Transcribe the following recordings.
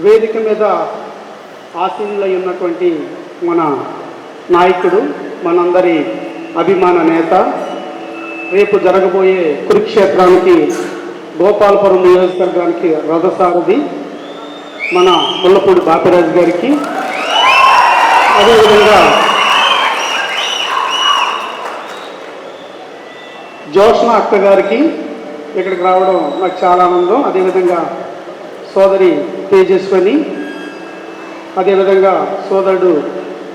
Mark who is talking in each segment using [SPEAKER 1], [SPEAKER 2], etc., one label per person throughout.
[SPEAKER 1] వేదిక మీద ఆసీనులై ఉన్నటువంటి మన నాయకుడు, మనందరి అభిమాన నేత, రేపు జరగబోయే కురుక్షేత్రానికి గోపాలపురం నియోజకవర్గానికి రథసారథి మన ముల్లపూడి బాపిరాజు గారికి, అదేవిధంగా జోష్న అక్క గారికి ఇక్కడికి రావడం నాకు చాలా ఆనందం. అదేవిధంగా సోదరి తేజస్వని, అదేవిధంగా సోదరుడు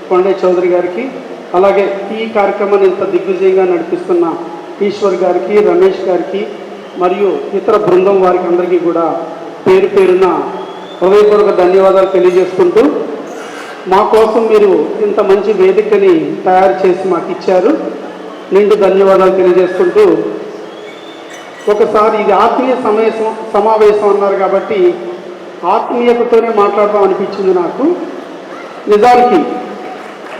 [SPEAKER 1] కొండే చౌదరి గారికి, అలాగే ఈ కార్యక్రమాన్ని ఇంత దిగ్విజయంగా నడిపిస్తున్న ఈశ్వర్ గారికి, రమేష్ గారికి మరియు ఇతర బృందం వారికి అందరికీ కూడా పేరు పేరున హృదయపూర్వక ధన్యవాదాలు తెలియజేసుకుంటూ, మా కోసం మీరు ఇంత మంచి వేదికని తయారు చేసి మాకు ఇచ్చారు. నిండు ధన్యవాదాలు తెలియజేసుకుంటూ, ఒకసారి ఇది ఆత్మీయ సమావేశం అన్నారు కాబట్టి ఆత్మీయతతోనే మాట్లాడదాం అనిపించింది నాకు. నిజానికి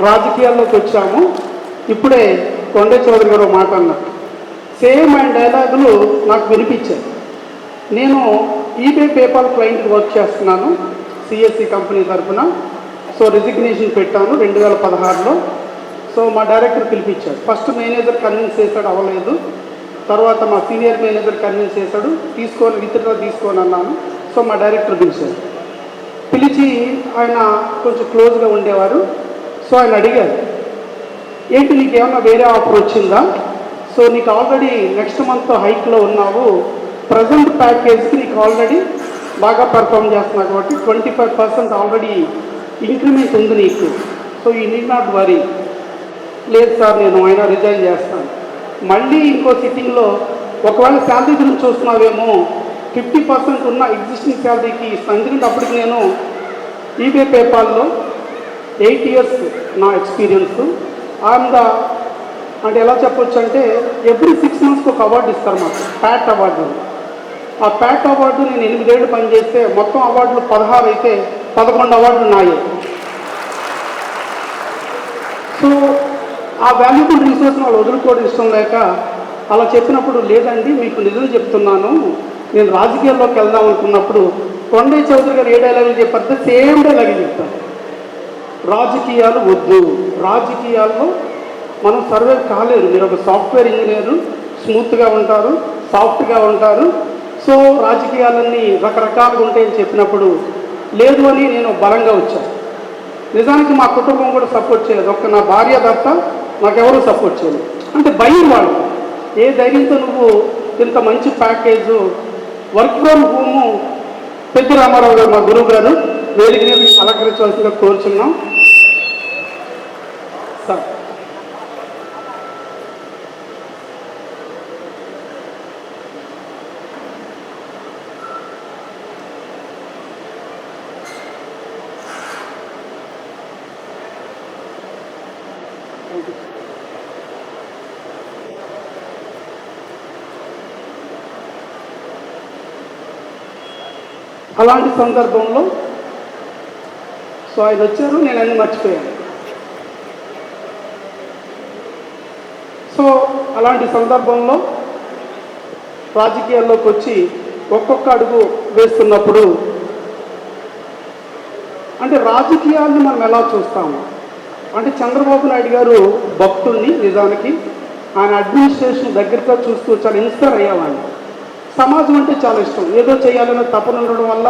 [SPEAKER 1] రాజకీయాల్లోకి వచ్చాము. ఇప్పుడే కొండే చౌదరి గారు మాట అన్నారు, సేమ్ అండ్ డైలాగులు నాకు వినిపించాయి. నేను ఈబే పేపాల్ క్లయింట్కి వర్క్ చేస్తున్నాను సిఎస్సి కంపెనీ తరఫున. సో రిజిగ్నేషన్ పెట్టాను 2016లో. సో మా డైరెక్టర్ పిలిపించాడు. ఫస్ట్ మేనేజర్ కన్విన్స్ చేశాడు, అవ్వలేదు. తర్వాత మా సీనియర్ మేనేజర్ కన్విన్స్ చేశాడు, విత్డ్రా తీసుకోని అన్నాను. సో మా డైరెక్టర్ పిలిచి ఆయన కొంచెం క్లోజ్గా ఉండేవారు. సో ఆయన అడిగారు, ఏంటి నీకు ఏమన్నా వేరే ఆఫర్ వచ్చిందా? సో నీకు ఆల్రెడీ నెక్స్ట్ మంత్ హైక్లో ఉన్నావు, ప్రజెంట్ ప్యాకేజ్కి నీకు ఆల్రెడీ బాగా పర్ఫామ్ చేస్తున్నావు కాబట్టి 25% ఆల్రెడీ ఇంక్రిమెంట్ ఉంది నీకు. So you need not worry. లేదు సార్, నేను అయినా రిజైన్ చేస్తాను. మళ్ళీ ఇంకో సిట్టింగ్లో ఒకవేళ శాలరీ గురించి చూస్తున్నావేమో 50% ఉన్న ఎగ్జిస్టింగ్ శాలరీకి ఇస్తాను. ఎందుకంటే అప్పటికి నేను ఈబే పేపాల్లో 8 years నా ఎక్స్పీరియన్స్. అంటే ఎలా చెప్పొచ్చు అంటే ఎవ్రీ 6 monthsకి ఒక అవార్డు ఇస్తారు మాకు, ప్యాట్ అవార్డు. ఆ ప్యాట్ అవార్డు నేను 8 ఏళ్ళు పనిచేస్తే మొత్తం అవార్డులు 16 అయితే 11 అవార్డులు నాయే. సో ఆ వాల్యుబుల్ రిసోర్స్ వాళ్ళు వదులుకోవడం ఇష్టం లేక అలా చెప్పినప్పుడు, లేదండి మీకు నిజం చెప్తున్నాను, నేను రాజకీయాల్లోకి వెళ్దాం అనుకున్నప్పుడు కొండే చౌదరి గారు ఏ డైలాగులు చెప్పారు, సేమ్ డైలాగులు చెప్తాను. రాజకీయాలు వద్దు, రాజకీయాల్లో మనం సర్వే కాలేదు. మీరు ఒక సాఫ్ట్వేర్ ఇంజనీరు, స్మూత్గా ఉంటారు, సాఫ్ట్గా ఉంటారు. సో రాజకీయాలన్నీ రకరకాలుగా ఉంటాయని చెప్పినప్పుడు లేదు అని నేను బలంగా వచ్చాను. నిజానికి మా కుటుంబం కూడా సపోర్ట్ చేయలేదు. ఒక్క నా భార్య తప్ప నాకెవరూ సపోర్ట్ చేయలేదు. అంటే భయం వాళ్ళు. ఏ ధైర్యంతో నువ్వు ఇంత మంచి ప్యాకేజు, వర్క్ ఫ్రమ్ హోము, పెద్ద రామారావు గారు మా గురువు గారు వేదిక మీద అలంకరించవలసిందిగా కోరుచున్నాం సార్. అలాంటి సందర్భంలో సో ఆయన వచ్చారు, నేను అన్నీ మర్చిపోయాను. సో అలాంటి సందర్భంలో రాజకీయాల్లోకి వచ్చి ఒక్కొక్క అడుగు వేస్తున్నప్పుడు అంటే రాజకీయాన్ని మనం ఎలా చూస్తాము అంటే, చంద్రబాబు నాయుడు గారు భక్తుడిని. నిజానికి ఆయన అడ్మినిస్ట్రేషన్ దగ్గరగా చూస్తూ చాలా ఇన్స్పైర్ అయ్యేవాడిని. సమాజం అంటే చాలా ఇష్టం, ఏదో చేయాలనే తపన ఉండడం వల్ల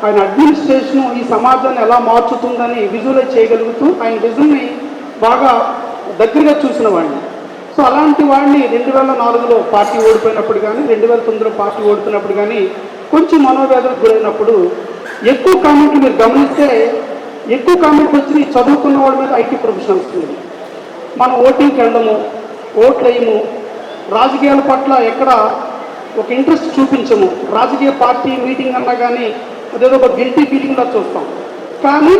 [SPEAKER 1] ఆయన అడ్మినిస్ట్రేషన్ ఈ సమాజాన్ని ఎలా మార్చుతుందని విజువలైజ్ చేయగలుగుతూ ఆయన విజన్ని బాగా దగ్గరగా చూసిన వాడిని. సో అలాంటి వాడిని 2004లో పార్టీ ఓడిపోయినప్పుడు కానీ, 2009లో పార్టీ ఓడిపోయినప్పుడు కానీ కొంచెం మనోవేదనకు గురైనప్పుడు ఎక్కువ కామెంట్లు మీరు గమనిస్తే ఎక్కువ కామెంట్లు వచ్చి చదువుకున్న వాళ్ళ మీద ఐటీ ప్రొఫెషనల్స్ ఉంది. మనం ఓటింగ్కి వెళ్ళము, ఓట్లు వేయము, రాజకీయాల పట్ల ఎక్కడ ఒక ఇంట్రెస్ట్ చూపించము. రాజకీయ పార్టీ మీటింగ్ అన్నా కానీ అదేదో ఒక గిల్టీ ఫీలింగ్లా చూస్తాం. కానీ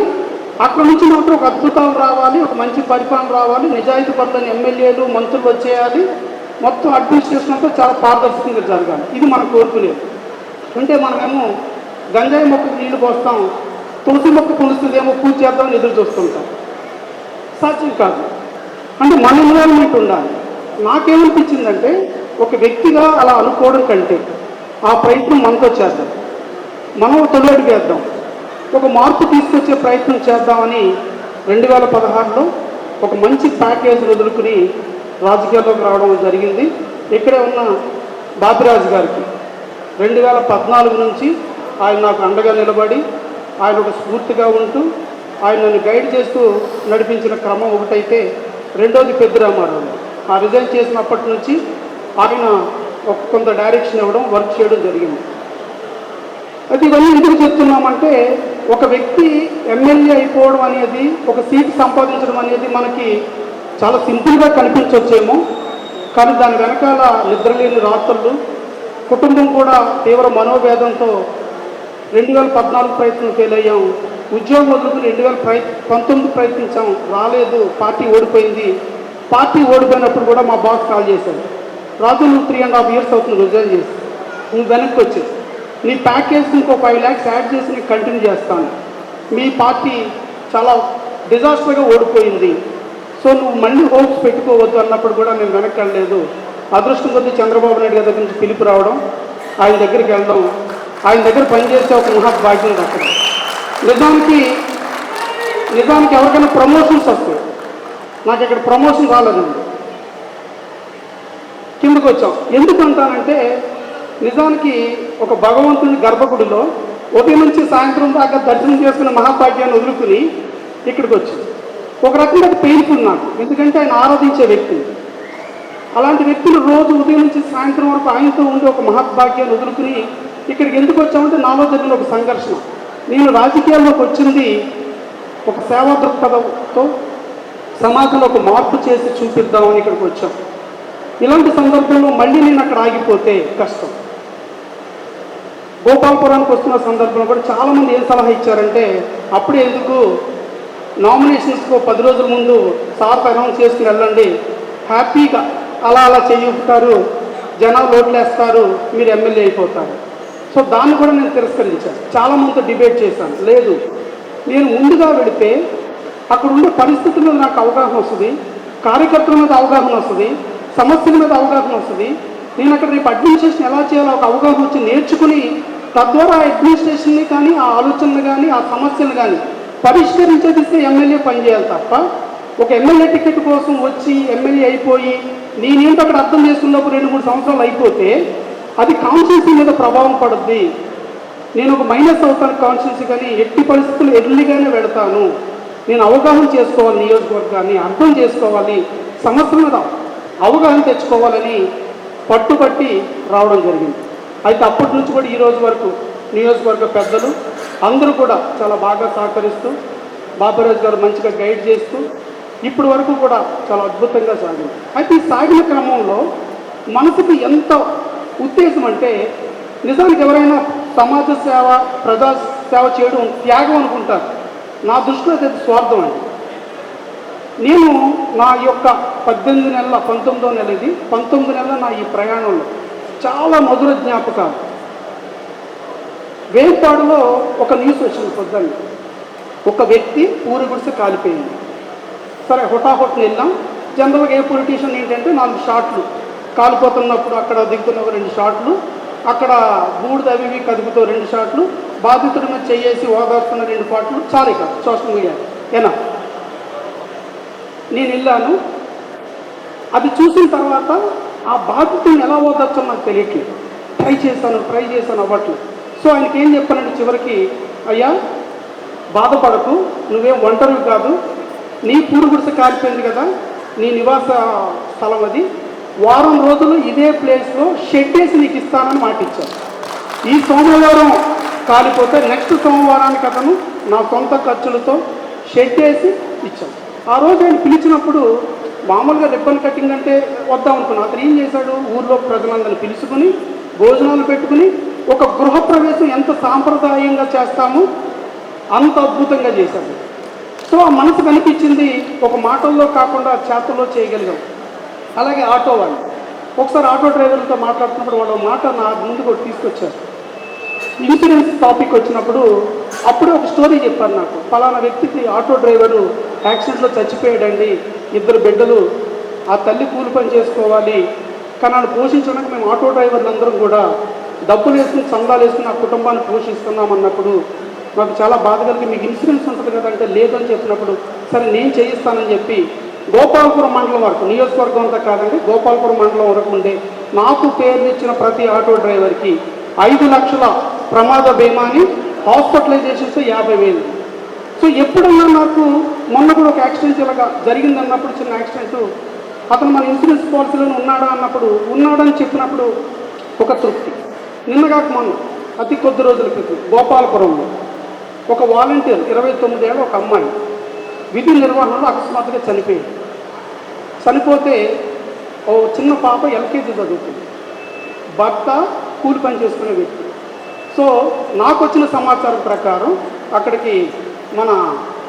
[SPEAKER 1] అక్కడ నుంచి మాత్రం ఒక అద్భుతాలు రావాలి, ఒక మంచి పరిపాలన రావాలి, నిజాయితీ పరులైన ఎమ్మెల్యేలు మంత్రులు వచ్చేయాలి, మొత్తం అడ్మినిస్ట్రేషన్ అంతా చాలా పారదర్శకంగా జరగాలి. ఇది మనం కోరుకునేది. అంటే మనమేమో గంజాయి మొక్కకు నీళ్లు పోస్తాం, తులసి మొక్క పులుస్తుందేమో పూజ చేద్దామని ఎదురు చూస్తుంటాం. సాధ్యం కాదు. అంటే మన ఇన్వాల్వ్మెంట్ ఉండాలి. నాకేమనిపించిందంటే ఒక వ్యక్తిగా అలా అనుకోవడం కంటే ఆ ప్రయత్నం మనతో చేద్దాం, మనం తొలి అడుగు వేద్దాం. ఒక మార్పు తీసుకొచ్చే ప్రయత్నం చేద్దామని 2016లో ఒక మంచి ప్యాకేజ్ వదులుకుని రాజకీయాల్లోకి రావడం జరిగింది. ఇక్కడే ఉన్న బాపిరాజు గారికి 2014 నుంచి ఆయన నాకు అండగా నిలబడి ఆయన ఒక స్ఫూర్తిగా ఉంటూ ఆయన నన్ను గైడ్ చేస్తూ నడిపించిన క్రమం ఒకటైతే, రెండోది పెద్ద రామారావు ఆ రిజైన్ చేసినప్పటి నుంచి ఆయన కొంత డైరెక్షన్ ఇవ్వడం, వర్క్ చేయడం జరిగింది. అయితే ఇవన్నీ ఎందుకు చెప్తున్నామంటే, ఒక వ్యక్తి ఎమ్మెల్యే అయిపోవడం అనేది, ఒక సీట్ సంపాదించడం అనేది మనకి చాలా సింపుల్గా కనిపించవచ్చేమో, కానీ దాని వెనకాల నిద్రలేని రాత్రులు, కుటుంబం కూడా తీవ్ర మనోవేదంతో 2014 ప్రయత్నం ఫెయిల్ అయ్యాం, ఉద్యోగం వదులుకుని 2019 ప్రయత్నించాం, రాలేదు, పార్టీ ఓడిపోయింది. పార్టీ ఓడిపోయినప్పుడు కూడా మా బాస్ కాల్ చేశాడు, రాజు నువ్వు 3.5 years అవుతుంది రిజైన్ చేసి, నువ్వు వెనక్కి వచ్చేది, నీ ప్యాకేజ్ ఇంకో 5 lakhs యాడ్ చేసి నీకు కంటిన్యూ చేస్తాను, మీ పార్టీ చాలా డిజాస్టర్గా ఓడిపోయింది, సో నువ్వు మళ్ళీ హోప్స్ పెట్టుకోవద్దు అన్నప్పుడు కూడా నేను వెనక్కి వెళ్ళలేదు. అదృష్టం కొద్దీ చంద్రబాబు నాయుడు గారి దగ్గర నుంచి పిలుపు రావడం, ఆయన దగ్గరికి వెళ్ళడం, ఆయన దగ్గర పనిచేసే ఒక మహాభాగ్యం దక్కడం. నిజానికి ఎవరికైనా ప్రమోషన్స్ వస్తాయి, నాకు ఇక్కడ ప్రమోషన్ రాలేదండి, కిందకు వచ్చాం. ఎందుకు అంటానంటే, నిజానికి ఒక భగవంతుని గర్భగుడిలో ఉదయం నుంచి సాయంత్రం దాకా దర్శనం చేసుకున్న మహాభాగ్యాన్ని వదులుకుని ఇక్కడికి వచ్చింది. ఒక రకంగా పెయిన్ఫుల్ నాకు, ఎందుకంటే ఆయన ఆరాధించే వ్యక్తి. అలాంటి వ్యక్తులు రోజు ఉదయం నుంచి సాయంత్రం వరకు ఆయనతో ఉండే ఒక మహాభాగ్యాన్ని వదులుకుని ఇక్కడికి ఎందుకు వచ్చామంటే, నాలో జరిగిన ఒక సంఘర్షణ. నేను రాజకీయాల్లోకి వచ్చింది ఒక సేవా దృక్పథంతో సమాజంలో ఒక మార్పు చేసి చూపిద్దామని ఇక్కడికి వచ్చాం. ఇలాంటి సందర్భంలో మళ్ళీ నేను అక్కడ ఆగిపోతే కష్టం. గోపాలపురానికి వస్తున్న సందర్భంలో కూడా చాలామంది ఏం సలహా ఇచ్చారంటే, అప్పుడే ఎందుకు నామినేషన్స్కు 10 రోజుల ముందు సార్తో అనౌన్స్ చేసుకుని వెళ్ళండి, హ్యాపీగా అలా చేయుతారు, జనాలు ఓట్లేస్తారు, మీరు ఎమ్మెల్యే అయిపోతారు. సో దాన్ని కూడా నేను తిరస్కరించాను, చాలామందితో డిబేట్ చేశాను. లేదు, నేను ముందుగా వెళితే అక్కడ ఉండే పరిస్థితుల మీద నాకు అవగాహన వస్తుంది, కార్యకర్తల మీద అవగాహన వస్తుంది, సమస్యల మీద అవగాహన వస్తుంది. నేను అక్కడ రేపు అడ్మినిస్ట్రేషన్ ఎలా చేయాలో ఒక అవగాహన వచ్చి నేర్చుకుని, తద్వారా ఆ అడ్మినిస్ట్రేషన్ని కానీ, ఆ ఆలోచనలు కానీ, ఆ సమస్యలు కానీ పరిష్కరించేదిస్తే ఎమ్మెల్యే పనిచేయాలి తప్ప, ఒక ఎమ్మెల్యే టికెట్ కోసం వచ్చి ఎమ్మెల్యే అయిపోయి నేనేంటో అక్కడ అర్థం చేసుకున్నప్పుడు 2-3 సంవత్సరాలు అయిపోతే అది కాన్స్టిట్యూన్సీ మీద ప్రభావం పడుద్ది. నేను ఒక మైనస్ అవుతాను కాన్స్టిట్యూన్సీ, కానీ ఎట్టి పరిస్థితులు ఎర్లీగానే వెళతాను. నేను అవగాహన చేసుకోవాలి, నియోజకవర్గాన్ని అర్థం చేసుకోవాలి, సమస్యల మీద అవగాహన తెచ్చుకోవాలని పట్టుబట్టి రావడం జరిగింది. అయితే అప్పటి నుంచి కూడా ఈ రోజు వరకు నియోజకవర్గ పెద్దలు అందరూ కూడా చాలా బాగా సహకరిస్తూ, బాపిరాజు గారు మంచిగా గైడ్ చేస్తూ ఇప్పటి వరకు కూడా చాలా అద్భుతంగా సాగింది. అయితే ఈ సాగిన క్రమంలో మనసుకు ఎంత ఉద్దేశం అంటే, నిజానికి ఎవరైనా సమాజ సేవ, ప్రజా సేవ చేయడం త్యాగం అనుకుంటారు. నా దృష్టిలో అది స్వార్థం అండి. నేను నా యొక్క 18 నెలల 19వ నెల ఇది 19 నెలల నా ఈ ప్రయాణంలో చాలా మధుర జ్ఞాపకాలు. వేపాడులో ఒక న్యూస్ వచ్చింది పొద్దున్న, ఒక వ్యక్తి పూరి గుడిసె కాలిపోయింది. సరే హుటాహుట్ని వెళ్ళాం. జనరల్గా ఏ పొలిటీషియన్ ఏంటంటే 4 షాట్లు కాలిపోతున్నప్పుడు అక్కడ దిగుతున్న 2 షాట్లు, అక్కడ బూడిద అవి కదుపుతో 2 షాట్లు, బాధితుడి మీద చేసి ఓదార్చున్న 2 షాట్లు, చాలే కాదు సోషల్ మీడియా ఏనా. నేను వెళ్ళాను, అది చూసిన తర్వాత ఆ బాధితుడిని ఎలా ఓదార్చో నాకు తెలియట్లేదు. ట్రై చేశాను అవ్వట్లేదు. సో ఆయనకి ఏం చెప్పానంటే చివరికి, అయ్యా బాధపడకు, నువ్వేం ఒంటరివి కాదు, నీ పూరు గుడిసె కాలిపోయింది కదా, నీ నివాస స్థలం అది, వారం రోజులు ఇదే ప్లేస్లో షెడ్ వేసి నీకు ఇస్తానని మాట ఇచ్చాను. ఈ సోమవారం కాలిపోతే నెక్స్ట్ సోమవారానికి అతను నా సొంత ఖర్చులతో షెడ్ వేసి ఇచ్చాను. ఆ రోజు ఆయన పిలిచినప్పుడు మామూలుగా రిబ్బన్ కటింగ్ అంటే వద్దాం అనుకున్నాను. అతను ఏం చేశాడు, ఊర్లో ప్రజలందరినీ పిలుచుకుని భోజనాలు పెట్టుకుని ఒక గృహప్రవేశం ఎంత సాంప్రదాయంగా చేస్తామో అంత అద్భుతంగా చేశాడు. సో ఆ మనసు కనిపించింది, ఒక మాటల్లో కాకుండా చేతుల్లో చేయగలిగాం. అలాగే ఆటో వాళ్ళు, ఒకసారి ఆటో డ్రైవర్లతో మాట్లాడుతున్నప్పుడు వాళ్ళు మాట నా ముందుకు తీసుకొచ్చారు. ఇన్సూరెన్స్ టాపిక్ వచ్చినప్పుడు అప్పుడే ఒక స్టోరీ చెప్పారు నాకు. ఫలానా వ్యక్తికి ఆటో డ్రైవరు యాక్సిడెంట్లో చచ్చిపోయాడండి, 2 బిడ్డలు, ఆ తల్లి కూలి పని చేసుకోవాలి, కానీ వాళ్ళు పోషించడానికి మేము ఆటో డ్రైవర్లు అందరం కూడా డబ్బులు వేసుకుని చందాలు వేసుకుని ఆ కుటుంబాన్ని పోషిస్తున్నామన్నప్పుడు మాకు చాలా బాధ కలిగి మీకు ఇన్సూరెన్స్ ఉంటుంది కదా అంటే లేదని చెప్పినప్పుడు సరే నేను చేయిస్తానని చెప్పి గోపాలపురం మండలం వరకు, నియోజకవర్గం అంతా కాదండి, గోపాలపురం మండలం వరకు ఉండే నాకు పేర్లు ఇచ్చిన ప్రతి ఆటో డ్రైవర్కి 5 లక్షల ప్రమాద బీమాని, హాస్పిటలైజేషన్స్ 50,000. సో ఎప్పుడన్నా నాకు మొన్న కూడా ఒక యాక్సిడెంట్ ఇలాగా జరిగిందన్నప్పుడు, చిన్న యాక్సిడెంట్, అతను మన ఇన్సూరెన్స్ పాలసీలో ఉన్నాడా అన్నప్పుడు ఉన్నాడని చెప్పినప్పుడు ఒక తృప్తి. నిన్నగాక మొన్న అతి కొద్ది రోజుల క్రితం గోపాలపురంలో ఒక వాలంటీర్ 29 ఏళ్ళ ఒక అమ్మాయి విధి నిర్వహణలో అకస్మాత్తుగా చనిపోయింది. చనిపోతే ఓ చిన్న పాప ఎల్కేజీ చదువుతుంది, భర్త కూలి పని చేసుకునే వ్యక్తి. సో నాకు వచ్చిన సమాచారం ప్రకారం అక్కడికి మన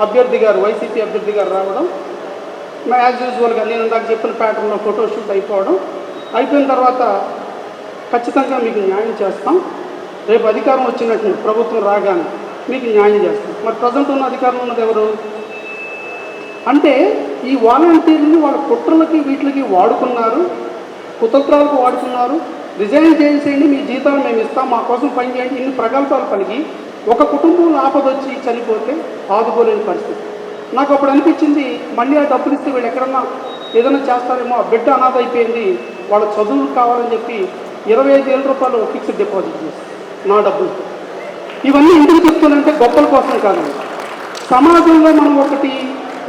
[SPEAKER 1] అభ్యర్థి గారు, వైసీపీ అభ్యర్థి గారు రావడం, యాజ్ యూజువల్గా నేను ఇందాక చెప్పిన ప్యాటర్న్లో ఫోటోషూట్ అయిపోయిన తర్వాత ఖచ్చితంగా మీకు న్యాయం చేస్తాం, రేపు అధికారం వచ్చినట్టు ప్రభుత్వం రాగానే మీకు న్యాయం చేస్తాం. మరి ప్రజెంట్ ఉన్న అధికారం ఉన్నది ఎవరు అంటే ఈ వాలంటీర్ని వాళ్ళ కుట్రలకి వీటికి వాడుకున్నారు, కుతంత్రాలకు వాడుకున్నారు. రిజైన్ చేసేయండి, మీ జీతాలు మేము ఇస్తాం, మా కోసం పనిచేయండి, ఇన్ని ప్రగల్భాలు కలిగి ఒక కుటుంబంలో ఆపదొచ్చి చనిపోతే ఆదుకోలేని పరిస్థితి. నాకు అప్పుడు అనిపించింది, మళ్ళీ ఆ డబ్బులు ఇస్తే వీళ్ళు ఎక్కడన్నా ఏదైనా చేస్తారేమో, ఆ బిడ్డ అనాథ అయిపోయింది, వాళ్ళ చదువులు కావాలని చెప్పి 25,000 రూపాయలు ఫిక్స్డ్ డిపాజిట్ చేసి నా డబ్బులు. ఇవన్నీ ఎందుకు చెప్తానంటే గొప్పల కోసం కాదండి. సమాజంలో మనం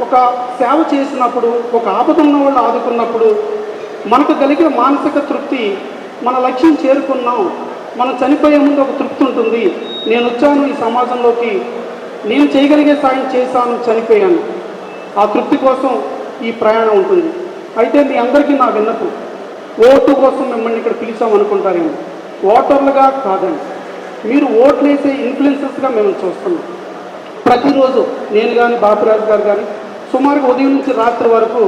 [SPEAKER 1] ఒక సేవ చేసినప్పుడు, ఒక ఆపద ఉన్న వాళ్ళు ఆదుకున్నప్పుడు మనకు కలిగే మానసిక తృప్తి, మన లక్ష్యం చేరుకున్నాం, మనం చనిపోయే ముందు ఒక తృప్తి ఉంటుంది. నేను వచ్చాను ఈ సమాజంలోకి, నేను చేయగలిగే సాయం చేశాను, చనిపోయాను, ఆ తృప్తి కోసం ఈ ప్రయాణం ఉంటుంది. అయితే మీ అందరికీ నా విన్నపం, ఓటు కోసం మిమ్మల్ని ఇక్కడ పిలిచామనుకుంటారేమో, ఓటర్లుగా కాదండి, మీరు ఓట్లు వేసే ఇన్ఫ్లుయెన్సెస్గా మేము చూస్తున్నాం. ప్రతిరోజు నేను కానీ బాపురాజు గారు కానీ సుమారుగా ఉదయం నుంచి రాత్రి వరకు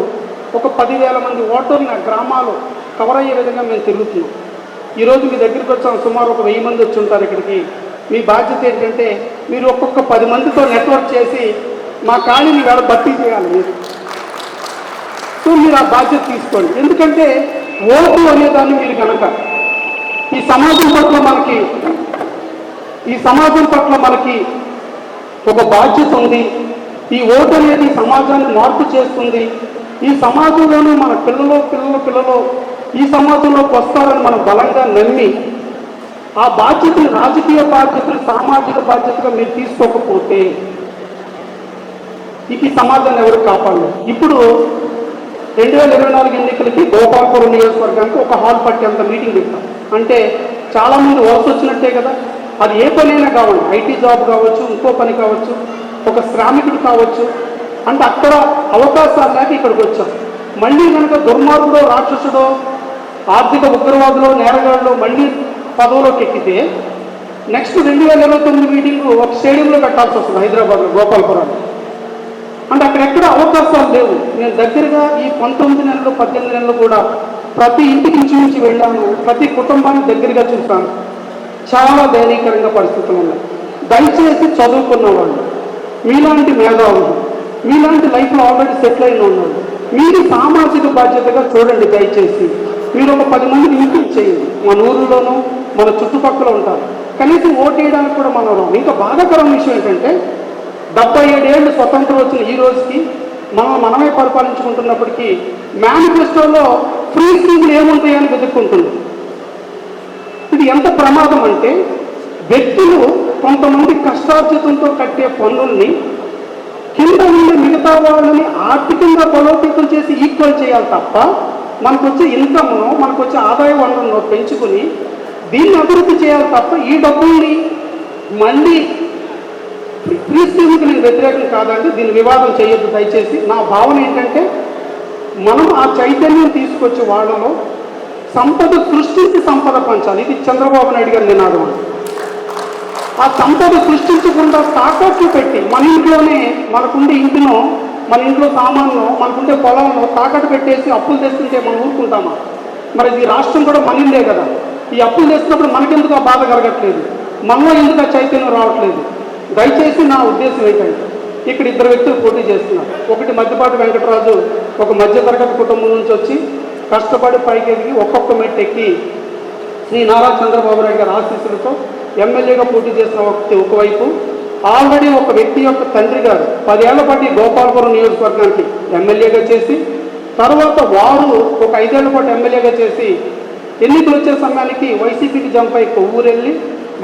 [SPEAKER 1] ఒక 10,000 మంది ఓటర్ని గ్రామాలు కవర్ అయ్యే విధంగా మేము తిరుగుతున్నాం. ఈరోజు మీ దగ్గరికి వచ్చాం, సుమారు ఒక 1000 మంది వచ్చి ఉంటారు ఇక్కడికి. మీ బాధ్యత ఏంటంటే మీరు ఒక్కొక్క 10 మందితో నెట్వర్క్ చేసి మా ఖాళీని వేళ భర్తీ చేయాలి మీరు. సో మీరు ఆ బాధ్యత తీసుకోండి. ఎందుకంటే ఓటు అనేదాన్ని మీరు కనుక ఈ సమాజం పట్ల మనకి ఒక బాధ్యత ఉంది. ఈ ఓటు అనేది సమాజాన్ని మార్పు చేస్తుంది. ఈ సమాజంలోనూ మన పిల్లలు ఈ సమాజంలోకి వస్తారని మనం బలంగా నమ్మి ఆ బాధ్యతని, రాజకీయ బాధ్యతను సామాజిక బాధ్యతగా మీరు తీసుకోకపోతే ఈ సమాజాన్ని ఎవరు కాపాడలేదు. ఇప్పుడు 2024 ఎన్నికలకి గోపాలపురం నియోజకవర్గానికి ఒక హాల్ పట్టి అంత మీటింగ్ పెట్టాం. అంటే చాలామంది వలస వచ్చినట్టే కదా, అది ఏ పనైనా కావాలి, ఐటీ జాబ్ కావచ్చు, ఇంకో పని కావచ్చు, ఒక శ్రామికుడు కావచ్చు. అంటే అక్కడ అవకాశాలు లేక ఇక్కడికి వచ్చాం. మళ్ళీ కనుక దుర్మార్గుడో, రాక్షసుడో, ఆర్థిక ఉగ్రవాదులో, నేరగాళ్ళు మళ్ళీ పదవులోకి ఎక్కితే నెక్స్ట్ 2029 మీటింగ్ ఒక స్టేడియంలో పెట్టాల్సి వస్తుంది హైదరాబాద్లో, గోపాలపురాన్ని. అంటే అక్కడెక్కడ అవకాశాలు లేవు. నేను దగ్గరగా ఈ 19 నెలలు 18 నెలలు కూడా ప్రతి ఇంటికి నుంచి వెళ్ళాను, ప్రతి కుటుంబాన్ని దగ్గరగా చూస్తాను. చాలా దయనీయకరంగా పరిస్థితులు ఉన్నాయి. దయచేసి చదువుకున్న వాళ్ళు, మీలాంటి మేధావులు, మీలాంటి లైఫ్లో ఆల్రెడీ సెటిల్ అయిన ఉన్నారు, మీరు సామాజిక బాధ్యతగా చూడండి. దయచేసి మీరు ఒక 10 మందిని ఇంటికి చేయండి. మన ఊరిలోనూ మన చుట్టుపక్కల ఉంటారు, కనీసం ఓటు వేయడానికి కూడా మనం రాము. ఇంకా బాధాకరమైన విషయం ఏంటంటే 77 ఏళ్ళు స్వతంత్రం వచ్చిన ఈ రోజుకి మనమే పరిపాలించుకుంటున్నప్పటికీ మేనిఫెస్టోలో ఫ్రీ స్కీమ్లు ఏముంటాయని వెతుక్కుంటుంది. ఇది ఎంత ప్రమాదం అంటే వ్యక్తులు కొంతమంది కష్టార్జితంతో కట్టే పన్నుల్ని కింద ఉండే మిగతా వాళ్ళని ఆర్థికంగా బలోపేతం చేసి ఈక్వల్ చేయాలి తప్ప, మనకు వచ్చే ఇన్కమ్ను, మనకు వచ్చే ఆదాయ వనరులను పెంచుకుని దీన్ని అభివృద్ధి చేయాలి తప్ప ఈ డబ్బుల్ని మళ్ళీ ఫ్రీ స్కీమ్కి నేను వ్యతిరేకం కాదండి, దీన్ని వివాదం చేయొద్దు దయచేసి. నా భావన ఏంటంటే మనం ఆ చైతన్యం తీసుకొచ్చి వాళ్ళలో సంపద సృష్టించి సంపద పంచాలి. ఇది చంద్రబాబు నాయుడు గారి నినాదం. ఆ సంపద సృష్టించకుండా తాకట్లు పెట్టి మన ఇంట్లోనే, మనకుండే ఇంటినో, మన ఇంట్లో సామాన్లు, మనకుండే పొలంలో తాకట్టు పెట్టేసి అప్పులు తెస్తుంటే మనం ఊరుకుంటామా? మరి ఈ రాష్ట్రం కూడా మన ఇల్లే కదా. ఈ అప్పులు తెస్తున్నప్పుడు మనకెందుకు ఆ బాధ కలగట్లేదు, మనలో ఎందుకు ఆ చైతన్యం రావట్లేదు? దయచేసి నా ఉద్దేశం ఏంటంటే ఇక్కడ 2 వ్యక్తులు పోటీ చేస్తున్నారు. ఒకటి మధ్యపాటి వెంకటరాజు, ఒక మధ్యతరగతి కుటుంబం నుంచి వచ్చి కష్టపడి పైకి ఎదిగి ఒక్కొక్క మెట్టు ఎక్కి శ్రీ నారా చంద్రబాబు నాయుడు గారి ఆశీస్సులతో ఎమ్మెల్యేగా పోటీ చేసిన ఒకవైపు, ఆల్రెడీ ఒక వ్యక్తి యొక్క తండ్రి గారు 10 ఏళ్ల పాటు ఈ గోపాలపురం నియోజకవర్గానికి ఎమ్మెల్యేగా చేసి, తర్వాత వారు ఒక 5 ఏళ్ల పాటు ఎమ్మెల్యేగా చేసి, ఎన్నికలు వచ్చే సమయానికి వైసీపీకి జంప్ అయి కొవ్వూరు వెళ్ళి,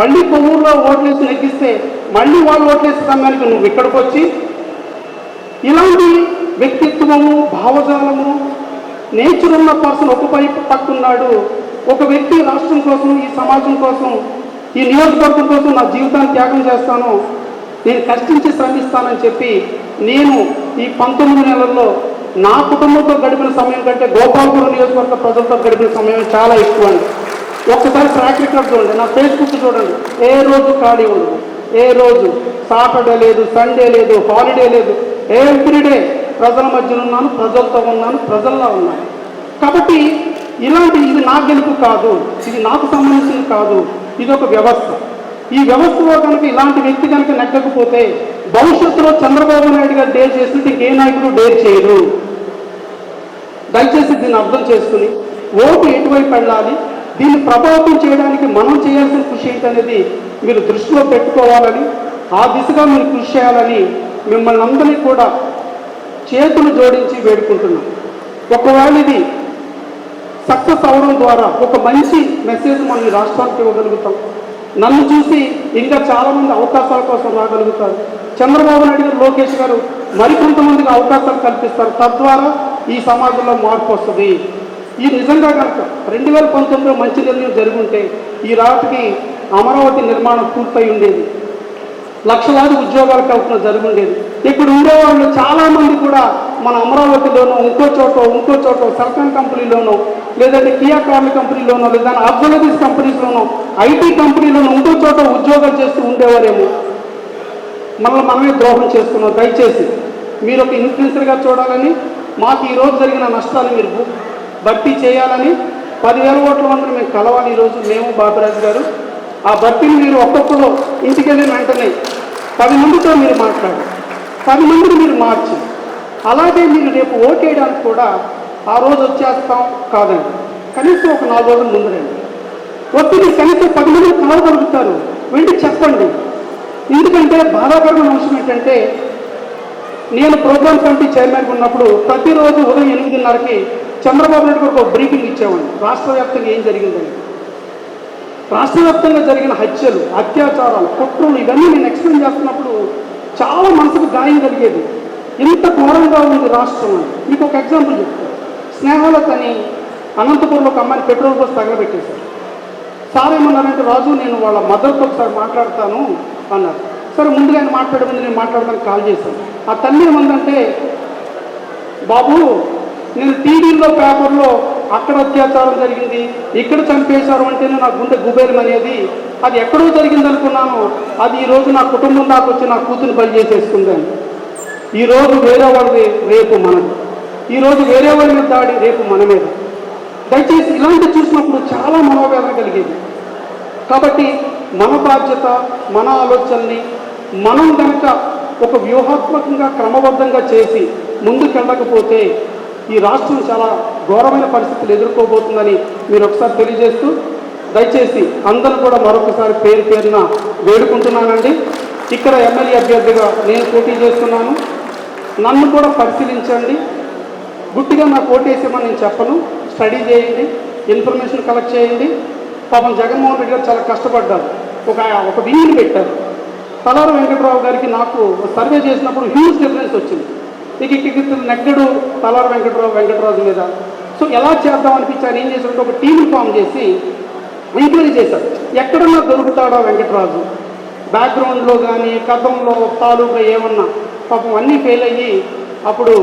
[SPEAKER 1] మళ్ళీ కొవ్వూరులో ఓట్లేసి నెగ్గిస్తే మళ్ళీ వాళ్ళు ఓట్లేసే సమయానికి నువ్వు ఇక్కడికి వచ్చి, ఇలాంటి వ్యక్తిత్వము, భావజాలము, నేచర్ ఉన్న పర్సన్ ఒక పట్టున్నాడు. ఒక వ్యక్తి రాష్ట్రం కోసం, ఈ సమాజం కోసం, ఈ నియోజకవర్గం కోసం నా జీవితాన్ని త్యాగం చేస్తాను, నేను కష్టించి శ్రమిస్తానని చెప్పి, నేను ఈ 19 నెలల్లో నా కుటుంబంతో గడిపిన సమయం కంటే గోపాలపురం నియోజకవర్గ ప్రజలతో గడిపిన సమయం చాలా ఎక్కువ అండి. ఒక్కసారి ట్రాక్ రికార్డ్ చూడండి, నా ఫేస్బుక్ చూడండి, ఏ రోజు ఖాళీ ఉండదు, ఏ రోజు సాటర్డే లేదు, సండే లేదు, హాలిడే లేదు, ఎవ్రీడే ప్రజల మధ్యన ఉన్నాను, ప్రజలతో ఉన్నాను, ప్రజల్లో ఉన్నాను. కాబట్టి ఇది నా గెలుపు కాదు, ఇది నాకు సంబంధించింది కాదు, ఇది ఒక వ్యవస్థ. ఈ వ్యవస్థలో కనుక ఇలాంటి వ్యక్తి కనుక నెగ్గకపోతే భవిష్యత్తులో చంద్రబాబు నాయుడు గారు డేర్ చేసినట్టు ఇంకే నాయకుడు డేర్ చేయరు. దయచేసి దీన్ని అర్థం చేసుకుని ఓటు ఎటువైపు వెళ్ళాలి, దీన్ని ప్రభావితం చేయడానికి మనం చేయాల్సిన కృషి ఏంటనేది మీరు దృష్టిలో పెట్టుకోవాలని, ఆ దిశగా మీరు కృషి చేయాలని మిమ్మల్ని అందరినీ కూడా చేతులు జోడించి వేడుకుంటున్నాం. ఒకవేళ ఇది సక్సెస్ అవడం ద్వారా ఒక మంచి మెసేజ్ మనం ఈ రాష్ట్రానికి ఇవ్వగలుగుతాం. నన్ను చూసి ఇంకా చాలామంది అవకాశాల కోసం రాగలుగుతారు. చంద్రబాబు నాయుడు గారు, లోకేష్ గారు మరికొంతమందికి అవకాశాలు కల్పిస్తారు. తద్వారా ఈ సమాజంలో మార్పు వస్తుంది. ఈ నిజంగా కనుక 2019లో మంచి నిర్ణయం జరుగుంటే ఈ రాత్రికి అమరావతి నిర్మాణం పూర్తయి ఉండేది, లక్షలాది ఉద్యోగాల కల్పన జరుగుండేది. ఇక్కడ ఉండేవాళ్ళు చాలామంది కూడా మన అమరావతిలోనో ఇంకో చోట సర్కార్ కంపెనీలోనో, లేదంటే కియా కార్ల కంపెనీలోనో, లేదా అబ్జర్వరీస్ కంపెనీస్లోనో, ఐటీ కంపెనీలోనో ఇంకో చోట ఉద్యోగాలు చేస్తూ ఉండేవారేమో. మనమే ద్రోహం చేస్తున్నాం. దయచేసి మీరు ఒక ఇన్ఫ్లుయెన్సర్గా చూడాలని, మాకు ఈరోజు జరిగిన నష్టాన్ని మీరు భర్తీ చేయాలని 10,000 ఓట్ల మందిని మేము కలవాలి. ఈరోజు మేము బాబురాజు గారు ఆ భర్తీని మీరు ఒక్కొక్కరు ఇంటికి వెళ్ళిన వెంటనే 10 మందితో మీరు మాట్లాడి 10 మందిని మీరు మార్చి, అలాగే మీరు రేపు ఓటేయడానికి కూడా ఆ రోజు వచ్చేస్తాం కాదండి, కనీసం ఒక 4 రోజుల ముందు రండి. వచ్చి మీరు కనీసం 10 మందిని కలవగలుగుతారు, వెళ్ళి చెప్పండి. ఎందుకంటే బాధాకరమైన అంశం ఏంటంటే, నేను ప్రోగ్రామ్ కమిటీ చైర్మన్గా ఉన్నప్పుడు ప్రతిరోజు ఉదయం 8:30కి చంద్రబాబు నాయుడు గారికి ఒక బ్రీఫింగ్ ఇచ్చేవాడిని, రాష్ట్ర వ్యాప్తంగా ఏం జరిగిందని. రాష్ట్ర వ్యాప్తంగా జరిగిన హత్యలు, అత్యాచారాలు, కుట్రలు ఇవన్నీ నేను ఎక్స్ప్లెయిన్ చేస్తున్నప్పుడు చాలా మనసుకు గాయం కలిగేది. ఇంత ఘోరంగా ఉంది రాష్ట్రం అని. మీకు ఒక ఎగ్జాంపుల్ చెప్తాను. స్నేహలత అని అనంతపురంలో ఒక అమ్మాయిని పెట్రోల్ పోసి తగలబెట్టేశారు. సార్ ఏమన్నారంటే, రాజు నేను వాళ్ళ మదర్తో ఒకసారి మాట్లాడతాను అన్నారు. సరే, ముందుగా ఆయన మాట్లాడే ముందు నేను మాట్లాడడానికి కాల్ చేశాను. ఆ తల్లి ఏమందంటే, బాబు నేను టీవీలో పేపర్లో అక్కడ అత్యాచారం జరిగింది, ఇక్కడ చంపేశారు అంటేనే నా గుండె గుబేరం అనేది, అది ఎక్కడో జరిగింది అనుకున్నాను, అది ఈరోజు నా కుటుంబం దాకా వచ్చి నా కూతురు బలి చేసేసుకుందాను. ఈరోజు వేరే వాళ్ళది, రేపు మనది. ఈరోజు వేరే వాళ్ళ మీద దాడి, రేపు మన మీద. దయచేసి ఇలాంటి చూసినప్పుడు చాలా మనోవేదన కలిగేది. కాబట్టి మన బాధ్యత, మన ఆలోచనని మనం కనుక ఒక వ్యూహాత్మకంగా క్రమబద్ధంగా చేసి ముందుకెళ్ళకపోతే ఈ రాష్ట్రం చాలా ఘోరమైన పరిస్థితులు ఎదుర్కోబోతుందని మీరు ఒకసారి తెలియజేస్తూ, దయచేసి అందరూ కూడా మరొకసారి పేరున వేడుకుంటున్నానండి. ఇక్కడ ఎమ్మెల్యే అభ్యర్థిగా నేను పోటీ చేస్తున్నాను. నన్ను కూడా పరిశీలించండి. గుట్టిగా నాకు ఓటేసేమని నేను చెప్పను. స్టడీ చేయండి, ఇన్ఫర్మేషన్ కలెక్ట్ చేయండి. పాపం జగన్మోహన్ రెడ్డి గారు చాలా కష్టపడ్డారు. ఒక వింగ్ని పెట్టారు. తలారు వెంకటరావు గారికి నాకు సర్వే చేసినప్పుడు హ్యూజ్ డిఫరెన్స్ వచ్చింది. ఇక నెగ్గడు తలారు వెంకటరాజు మీద. సో ఎలా చేద్దాం అనిపించారు, ఏం చేశారంటే ఒక టీంని ఫామ్ చేసి ఎంక్వైరీ చేశారు. ఎక్కడన్నా దొరుకుతాడో వెంకటరాజు, బ్యాక్గ్రౌండ్లో కానీ కథంలో తాలూకా ఏమన్నా, పాపం అన్నీ ఫెయిల్ అయ్యి అప్పుడు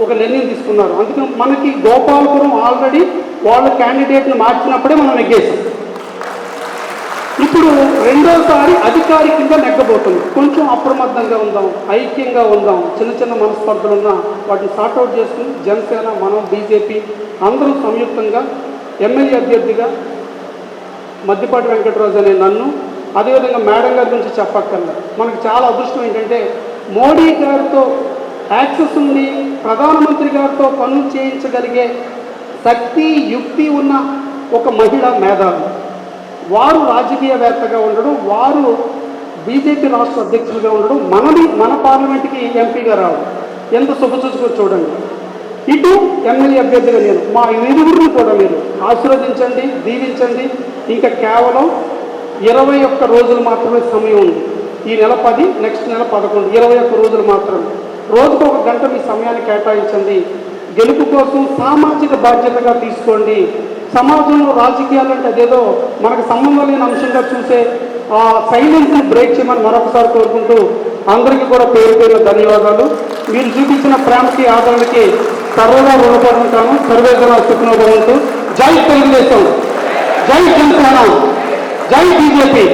[SPEAKER 1] ఒక నిర్ణయం తీసుకున్నారు. అందుకని మనకి గోపాలపురం ఆల్రెడీ వాళ్ళ క్యాండిడేట్ని మార్చినప్పుడే మనం నెగ్గేసాం. ఇప్పుడు రెండోసారి అధికారికంగా నెగ్గబోతుంది. కొంచెం అప్రమత్తంగా ఉందాం, ఐక్యంగా ఉందాం. చిన్న మనస్పర్ధలు ఉన్నా వాటిని సార్ట్అవుట్ చేసుకుని జనసేన, మనం, బీజేపీ అందరూ సంయుక్తంగా ఎమ్మెల్యే అభ్యర్థిగా మద్దిపాటి వెంకటరాజు అనే నన్ను, అదేవిధంగా మేడం గారి గురించి చెప్పక్కర్లేదు. మనకు చాలా అదృష్టం ఏంటంటే మోడీ గారితో యాక్సెస్ ఉంది, ప్రధానమంత్రి గారితో పనులు చేయించగలిగే శక్తి, యుక్తి ఉన్న ఒక మహిళా మేధావి. వారు రాజకీయవేత్తగా ఉండడం, వారు బీజేపీ రాష్ట్ర అధ్యక్షులుగా ఉండడం, మన పార్లమెంట్కి ఎంపీగా రావడం ఎంత శుభసూచకం చూడండి. ఇటు ఎమ్మెల్యే అభ్యర్థిగా నేను, మా ఇరువురిని కూడా మీరు ఆశీర్వదించండి, దీవించండి. ఇంకా కేవలం 21 రోజులు మాత్రమే సమయం ఉంది. ఈ నెల 10, నెక్స్ట్ నెల 11, 21 రోజులు మాత్రమే. రోజుకు 1 గంట మీ సమయాన్ని కేటాయించండి. గెలుపు కోసం సామాజిక బాధ్యతగా తీసుకోండి. సమాజంలో రాజకీయాలు అంటే అదేదో మనకు సంబంధం లేని అంశంగా చూసే ఆ సైలెన్స్ని బ్రేక్ చేయమని మరొకసారి కోరుకుంటూ అందరికీ కూడా పేరు పేరు ధన్యవాదాలు. మీరు చూపించిన ప్రేమకి, ఆదరణకి సర్వదా రుణపడి ఉంటాను. సర్వేజన సుఖనో భవంతు. జై తెలుగుదేశం, జై జనసేన, జై బీజేపీ.